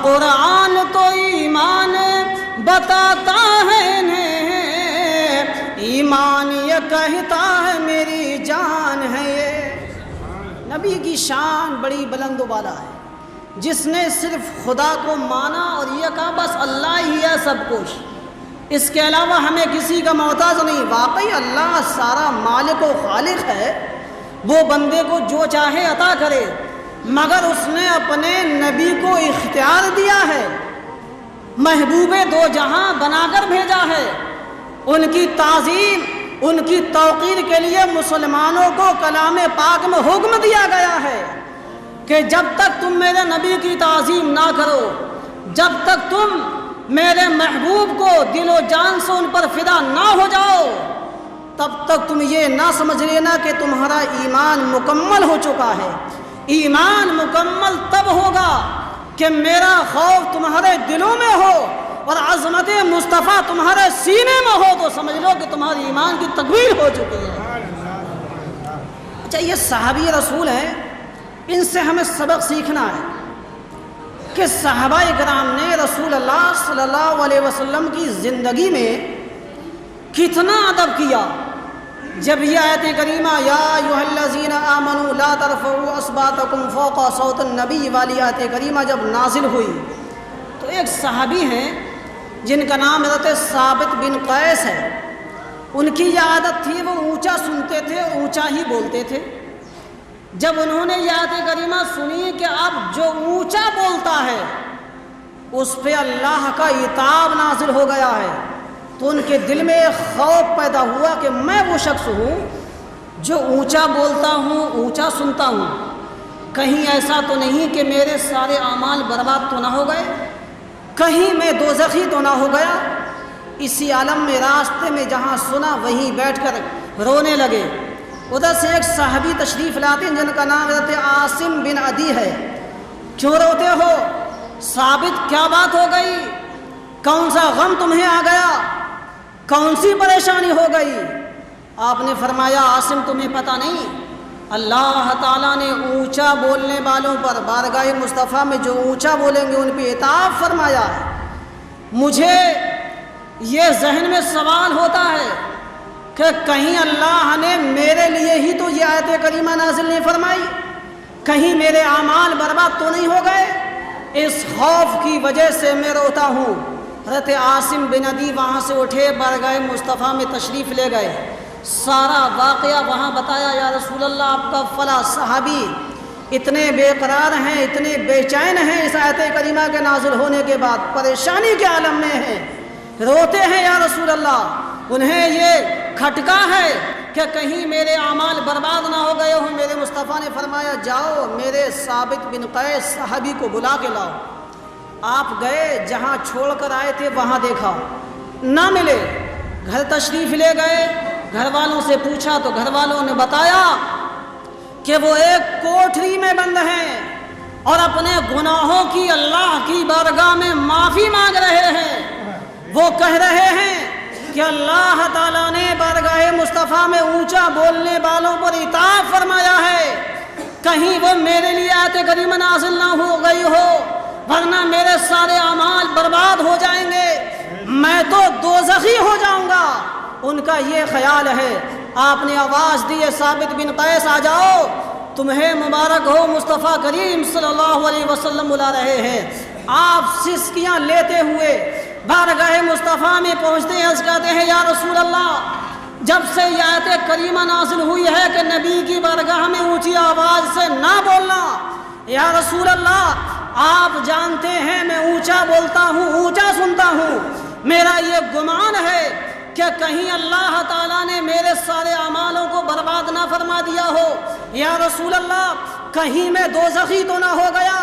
قرآن تو ایمان بتاتا ہے انہیں، ایمان یہ کہتا ہے میری جان ہے یہ۔ نبی کی شان بڑی بلند و بالا ہے، جس نے صرف خدا کو مانا اور یہ کہا بس اللہ ہی ہے سب کچھ، اس کے علاوہ ہمیں کسی کا محتاج نہیں۔ واقعی اللہ سارا مالک و خالق ہے، وہ بندے کو جو چاہے عطا کرے، مگر اس نے اپنے نبی کو اختیار دیا ہے، محبوب دو جہاں بنا کر بھیجا ہے۔ ان کی تعظیم، ان کی توقیر کے لیے مسلمانوں کو کلام پاک میں حکم دیا گیا ہے کہ جب تک تم میرے نبی کی تعظیم نہ کرو، جب تک تم میرے محبوب کو دل و جان سے ان پر فدا نہ ہو جاؤ، تب تک تم یہ نہ سمجھ لینا کہ تمہارا ایمان مکمل ہو چکا ہے۔ ایمان مکمل تب ہوگا کہ میرا خوف تمہارے دلوں میں ہو اور عظمت مصطفیٰ تمہارے سینے میں ہو، تو سمجھ لو کہ تمہاری ایمان کی تکمیل ہو چکی ہے۔ اچھا، یہ صحابی رسول ہیں، ان سے ہمیں سبق سیکھنا ہے کہ صحابہ کرام نے رسول اللہ صلی اللہ علیہ وسلم کی زندگی میں کتنا ادب کیا۔ جب یہ آیت کریمہ یا ایھا الذین آمنوا لا ترفعوا اصواتکم فوق صوت النبی والی آیت کریمہ جب نازل ہوئی تو ایک صحابی ہیں جن کا نام حضرت ثابت بن قیس ہے، ان کی یہ عادت تھی وہ اونچا سنتے تھے، اونچا ہی بولتے تھے۔ جب انہوں نے یہ آیت کریمہ سنی کہ اب جو اونچا بولتا ہے اس پہ اللہ کا عتاب نازل ہو گیا ہے، تو ان کے دل میں ایک خوف پیدا ہوا کہ میں وہ شخص ہوں جو اونچا بولتا ہوں، اونچا سنتا ہوں، کہیں ایسا تو نہیں کہ میرے سارے اعمال برباد تو نہ ہو گئے، کہیں میں دوزخی تو نہ ہو گیا۔ اسی عالم میں راستے میں جہاں سنا وہیں بیٹھ کر رونے لگے۔ ادھر سے ایک صحابی تشریف لاتے ہیں جن کا نام حضرت عاصم بن عدی ہے۔ کیوں روتے ہو؟ ثابت کیا بات ہو گئی؟ کون سا غم تمہیں آ گیا؟ کون سی پریشانی ہو گئی؟ آپ نے فرمایا عاصم تمہیں پتہ نہیں، اللہ تعالیٰ نے اونچا بولنے والوں پر بارگاہ مصطفیٰ میں جو اونچا بولیں گے ان پہ عتاب فرمایا ہے۔ مجھے یہ ذہن میں سوال ہوتا ہے کہ کہیں اللہ نے میرے لیے ہی تو یہ آیت کریمہ نازل نہیں فرمائی، کہیں میرے اعمال برباد تو نہیں ہو گئے؟ اس خوف کی وجہ سے میں روتا ہوں۔ حضرت عاصم بن عدی وہاں سے اٹھے، بارگاہ مصطفیٰ میں تشریف لے گئے، سارا واقعہ وہاں بتایا۔ یا رسول اللہ، آپ کا فلاں صحابی اتنے بے قرار ہیں، اتنے بے چین ہیں اس آیت کریمہ کے نازل ہونے کے بعد، پریشانی کے عالم میں ہیں، روتے ہیں یا رسول اللہ، انہیں یہ کھٹکا ہے کہ کہیں میرے اعمال برباد نہ ہو گئے ہوں۔ میرے مصطفیٰ نے فرمایا جاؤ میرے ثابت بن قیس صحابی کو بلا کے لاؤ۔ آپ گئے، جہاں چھوڑ کر آئے تھے وہاں دیکھا، نہ ملے، گھر تشریف لے گئے، گھر والوں سے پوچھا تو گھر والوں نے بتایا کہ وہ ایک کوٹری میں بند ہیں اور اپنے گناہوں کی اللہ کی بارگاہ میں معافی مانگ رہے ہیں۔ وہ کہہ رہے ہیں کہ اللہ تعالیٰ نے بارگاہ مصطفیٰ میں اونچا بولنے والوں پر عتاب فرمایا ہے، کہیں وہ میرے لیے آیت کریمہ نازل نہ ہو گئی ہو، ورنہ میرے سارے اعمال برباد ہو جائیں گے، میں تو دوزخی ہو جاؤں گا۔ ان کا یہ خیال ہے۔ آپ نے آواز دی ثابت بن قیس آ جاؤ، تمہیں مبارک ہو، مصطفیٰ کریم صلی اللہ علیہ وسلم بلا رہے ہیں۔ آپ سسکیاں لیتے ہوئے بارگاہ مصطفیٰ میں پہنچتے ہیں، عرض کرتے ہیں یا رسول اللہ، جب سے یہ آیت کریمہ نازل ہوئی ہے کہ نبی کی بارگاہ میں اونچی آواز سے نہ بولنا، یا رسول اللہ آپ جانتے ہیں میں اونچا بولتا ہوں، اونچا سنتا ہوں، میرا یہ گمان ہے کہ کہیں اللہ تعالیٰ نے میرے سارے اعمالوں کو برباد نہ فرما دیا ہو، یا رسول اللہ کہیں میں دوزخی تو نہ ہو گیا۔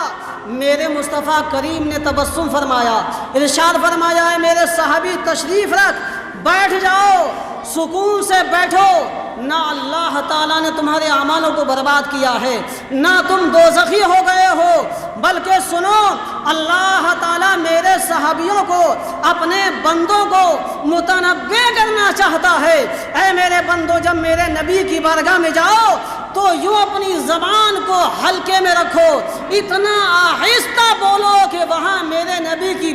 میرے مصطفیٰ کریم نے تبسم فرمایا، ارشاد فرمایا ہے میرے صحابی تشریف رکھ، بیٹھ جاؤ، سکون سے بیٹھو، نہ اللہ تعالیٰ نے تمہارے اعمالوں کو برباد کیا ہے، نہ تم دوزخی ہو گئے ہو، بلکہ سنو اللہ تعالیٰ میرے صحابیوں کو، اپنے بندوں کو متنبع کرنا چاہتا ہے۔ اے میرے بندوں، جب میرے نبی کی بارگاہ میں جاؤ تو یوں اپنی زبان کو ہلکے میں رکھو، اتنا آہستہ بولو کہ وہاں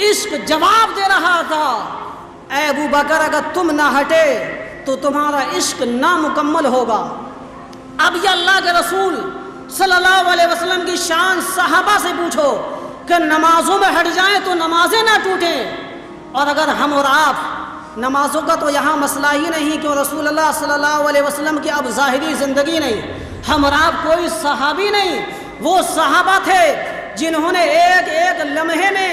عشق جواب دے رہا تھا، اے ابو بکر اگر تم نہ ہٹے تو تمہارا عشق نامکمل ہوگا۔ اب یہ اللہ کے رسول صلی اللہ علیہ وسلم کی شان صحابہ سے پوچھو کہ نمازوں میں ہٹ جائیں تو نمازیں نہ ٹوٹیں، اور اگر ہم اور آپ، نمازوں کا تو یہاں مسئلہ ہی نہیں کہ رسول اللہ صلی اللہ علیہ وسلم کی اب ظاہری زندگی نہیں، ہم اور آپ کوئی صحابی نہیں، وہ صحابہ تھے جنہوں نے ایک ایک لمحے میں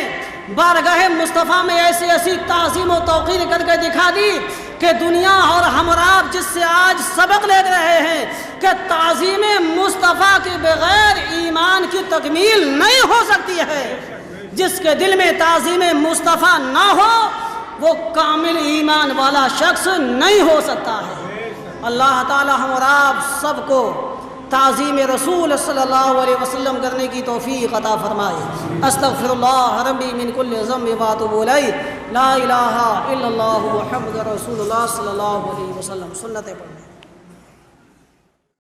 بارگاہ مصطفیٰ میں ایسی ایسی تعظیم و توقیر کر کے دکھا دی کہ دنیا اور ہم اور آپ جس سے آج سبق لے رہے ہیں کہ تعظیم مصطفیٰ کے بغیر ایمان کی تکمیل نہیں ہو سکتی ہے۔ جس کے دل میں تعظیم مصطفیٰ نہ ہو وہ کامل ایمان والا شخص نہیں ہو سکتا ہے۔ اللہ تعالی ہم اور آپ سب کو تعظیم رسول صلی اللہ علیہ وسلم کرنے کی توفیق عطا فرمائے۔ استغفر اللہ ربی من کل ذنب واتوب الیہ، لا الہ الا اللہ محمد رسول اللہ صلی اللہ علیہ وسلم۔ سنتیں پڑھیں۔